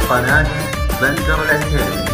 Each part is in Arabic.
قناة بندر العتيبي.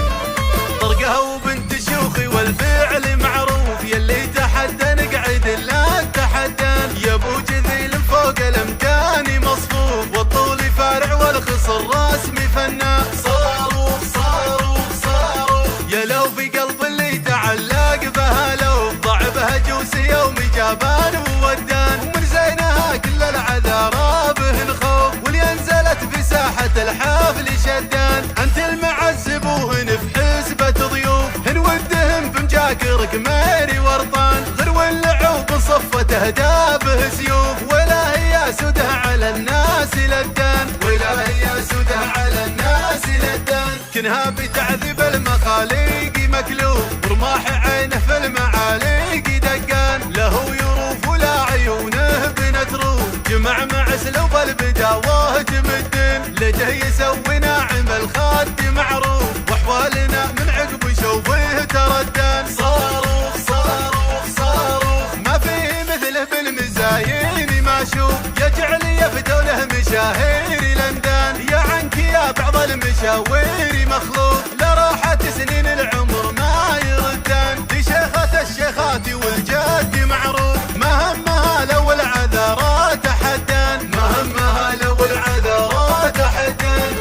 طرقها وبنت شيوخي والفعل معروف، يلي تحدى نقعد لا تحدان، يا ابو جذيل فوق الامكان مصفوف، والطول فارع والخصر رسمي فنان. صاروخ صاروخ صاروخ يا لو في قلب اللي تعلق بها، لو ضع بها جوسي يوم جابان وودان، ومن زينها كل العذارى به نخوف، واللي انزلت في ساحة الحفل شدان. انت المعذب وهن في حسبة ضيوف، هن ودهم بمجاكرك ماري ورطان، غرو اللعوب صفت اهدابه سيوف، ولا هي سده على الناس لدان، ولا هي سده على الناس لدان. كنها بتعذب المخاليق مكلوف، ورماح عينه في المعاليق دقان، له يروف ولا عيونه بنتروف، جمع مع سلوب البداوه تمدن، لجه يسوي ناعم الخد معروف، واحوالنا من عقب شوفه تردان. صاروخ صاروخ صاروخ ما فيه مثله بالمزايين ما اشوف، يجعل يفدوا له مشاهير لندان، يا عنك يا بعض المشاوير مخلوق، لراحة سنين العمر ما يردان. دي شيخة الشيخات والجد معروف، ما همها لو العذارات حدان، ما همها لو العذارات حدان.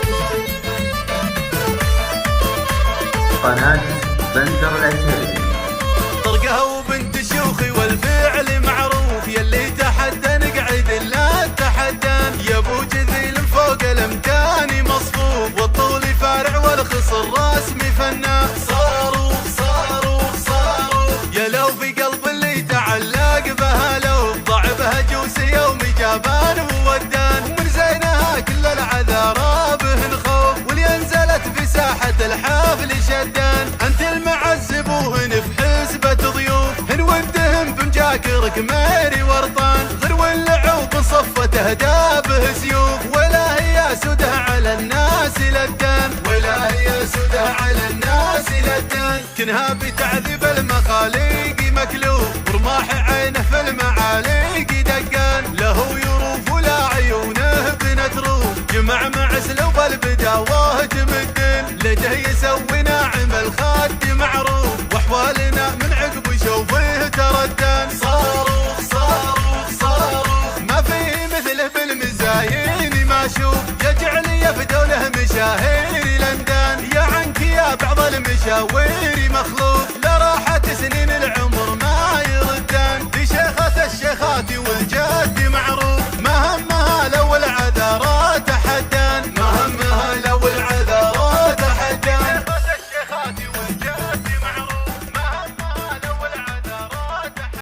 قناة بندر العتيبي. طرقها وبنت شيوخي والفعل معروف، يلي تحدى نقعد لا تحدان، يا ابو جذيل فوق الامكان مصفوف، والطول فارع والخصر رسمي فنان. صاروخ صاروخ صاروخ يا لو في قلب اللي تعلق بها، لو ضع بها جوسي يوم جابان وودان، ومن زينها كل العذارى به نخوف، واللي انزلت في ساحة الحفل شدان. انت المعذب وهن في حسبة ضيوف، هن ودهم بمجاكرك ماري ورطان، غرو اللعوب صفت اهدابه سيوف، ولا هي سده على الناس لدان، ولا هي سده على الناس لدان. كنها بتعذب المخاليق مكلوف، ورماح عينه في المعاليق دقان، له يروف ولا عيونه بنتروف، جمع مع سلوب البداوه تمدن، لجه يسوي ناعم الخد معروف، واحوالنا من عقب شوفه تردان. صاروخ صاروخ صاروخ ما فيه مثله بالمزايين ما اشوف، يجعل يفدوا له مشاهير لندان، يا عنك يا بعض المشاوير مخلوف، لراحة سنين